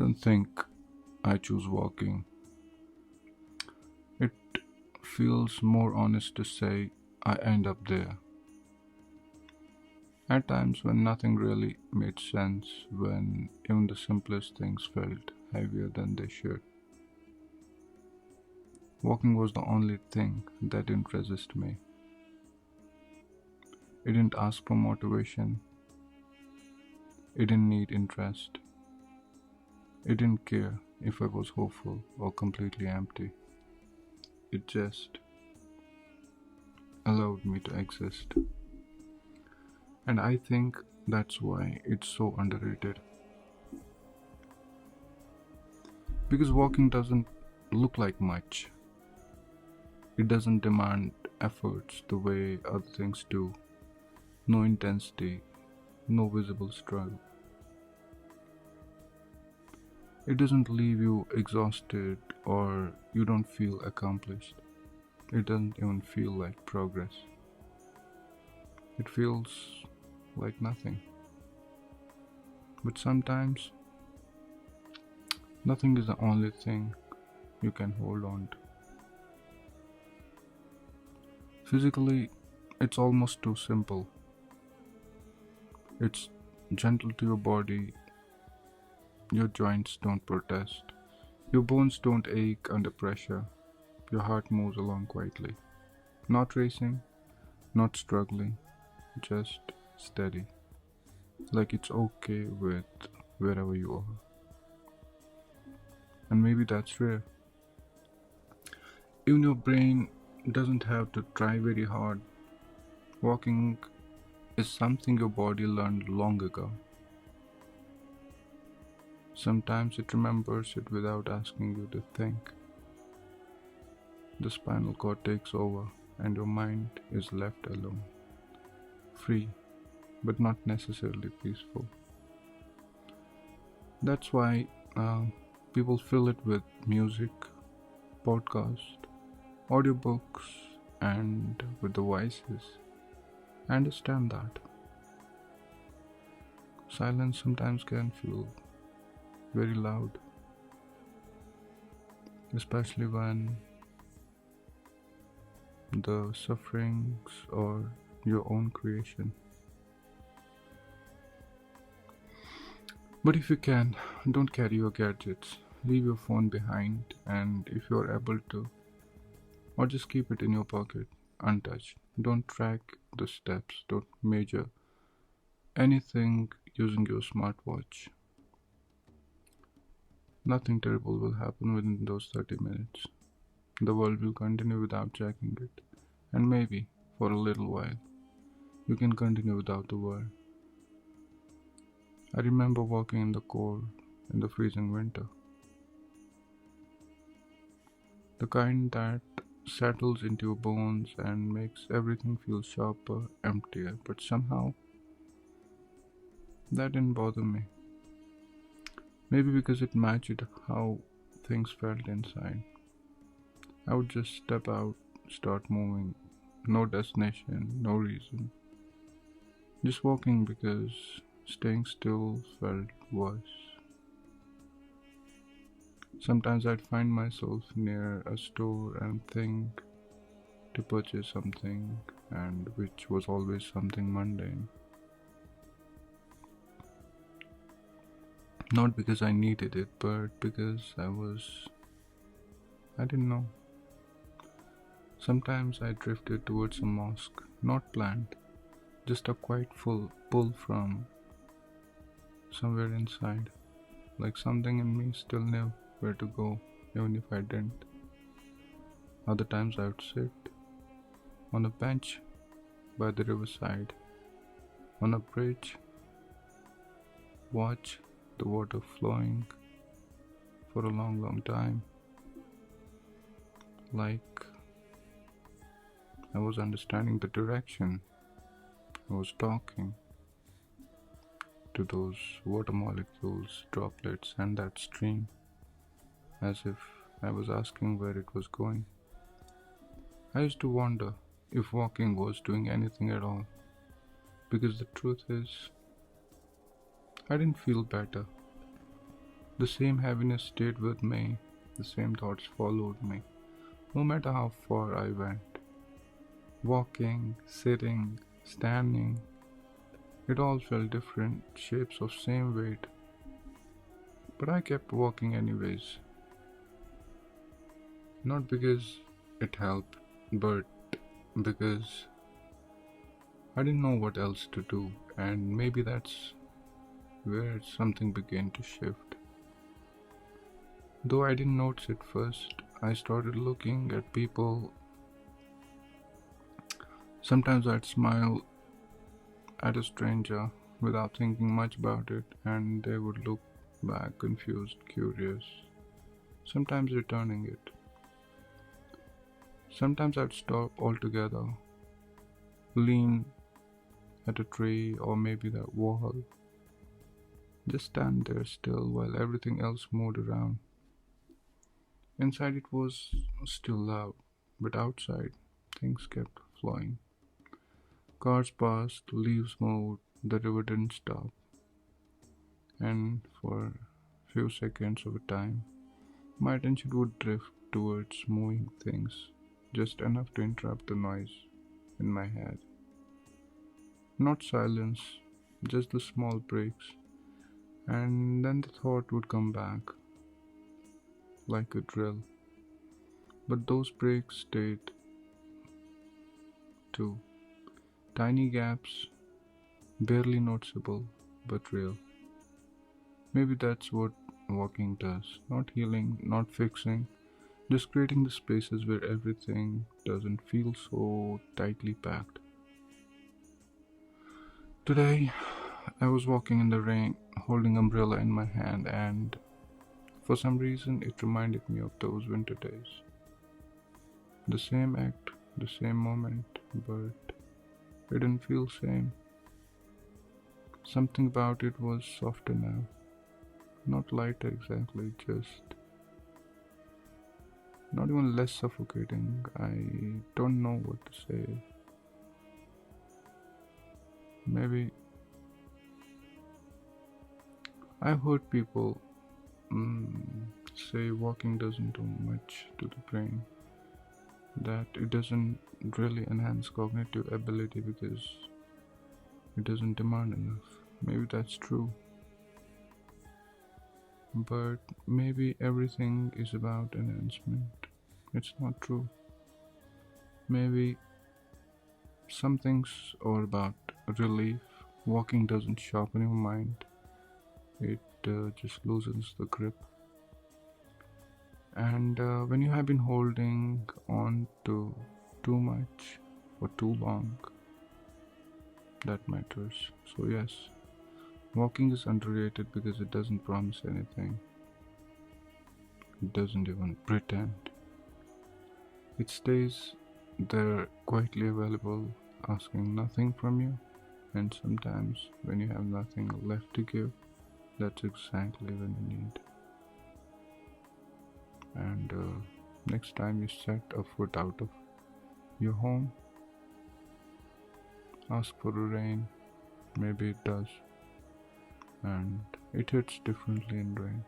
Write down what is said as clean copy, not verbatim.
don't think I choose walking. It feels more honest to say I end up there. At times when nothing really made sense, when even the simplest things felt heavier than they should, walking was the only thing that didn't resist me. It didn't ask for motivation, it didn't need interest, it didn't care if I was hopeful or completely empty. It just allowed me to exist. And I think that's why it's so underrated. Because walking doesn't look like much, it doesn't demand efforts the way other things do. No intensity, no visible struggle. It doesn't leave you exhausted or you don't feel accomplished. It doesn't even feel like progress. It feels like nothing. But sometimes, nothing is the only thing you can hold on to. Physically, it's almost too simple. It's gentle to your body, your joints don't protest, your bones don't ache under pressure, your heart moves along quietly. Not racing, not struggling, just steady. Like it's okay with wherever you are. And maybe that's rare. Even your brain doesn't have to try very hard. Walking is something your body learned long ago. Sometimes it remembers it without asking you to think. The spinal cord takes over and your mind is left alone. Free, but not necessarily peaceful. That's why people fill it with music, podcasts, audiobooks, and with the voices. I understand that. Silence sometimes can feel very loud, especially when the sufferings or your own creation. But if you can, don't carry your gadgets. Leave your phone behind, and if you're able to, or just keep it in your pocket, untouched. Don't track the steps, don't measure anything using your smartwatch. Nothing terrible will happen within those 30 minutes. The world will continue without checking it, and maybe, for a little while, you can continue without the world. I remember walking in the cold, in the freezing winter. The kind that settles into your bones and makes everything feel sharper, emptier, but somehow that didn't bother me. Maybe because it matched how things felt inside. I would just step out, start moving, no destination, no reason. Just walking because staying still felt worse. Sometimes I'd find myself near a store and think to purchase something, and which was always something mundane. Not because I needed it, but because I didn't know. Sometimes I drifted towards a mosque, not planned, just a quiet full pull from somewhere inside, like something in me still knew where to go, even if I didn't. Other times I would sit on a bench by the riverside, on a bridge, watch the water flowing for a long time, like I was understanding the direction. I was talking to those water molecules, droplets, and that stream, as if I was asking where it was going. I used to wonder if walking was doing anything at all, because the truth is, I didn't feel better. The same heaviness stayed with me, the same thoughts followed me, no matter how far I went. Walking, sitting, standing, it all felt different shapes of same weight. But I kept walking anyways, not because it helped, but because I didn't know what else to do, and maybe that's where something began to shift. Though I didn't notice it first, I started looking at people. Sometimes I'd smile at a stranger without thinking much about it, and they would look back confused, curious, sometimes returning it. Sometimes I'd stop altogether, lean at a tree or maybe that wall, just stand there still while everything else moved around. Inside it was still loud, but outside things kept flowing. Cars passed, leaves moved, the river didn't stop, and for a few seconds of a time, my attention would drift towards moving things, just enough to interrupt the noise in my head. Not silence, just the small breaks, and then the thought would come back like a drill. But those breaks stayed too. Tiny gaps, barely noticeable, but real. Maybe that's what walking does. Not healing, not fixing, just creating the spaces where everything doesn't feel so tightly packed. Today, I was walking in the rain, holding umbrella in my hand, and for some reason it reminded me of those winter days. The same act, the same moment, but it didn't feel same. Something about it was softer now. Not lighter exactly, just not even less suffocating. I don't know what to say. Maybe I've heard people say walking doesn't do much to the brain, that it doesn't really enhance cognitive ability because it doesn't demand enough. Maybe that's true, but maybe everything is about enhancement. It's not true. Maybe some things are about relief. Walking doesn't sharpen your mind, it just loosens the grip. And when you have been holding on to too much for too long, that matters. So, yes, walking is underrated because it doesn't promise anything, it doesn't even pretend. It stays there quietly available, asking nothing from you. And sometimes, when you have nothing left to give, that's exactly when you need. And next time you set a foot out of your home, ask for a rain. Maybe it does, and it hits differently in rain.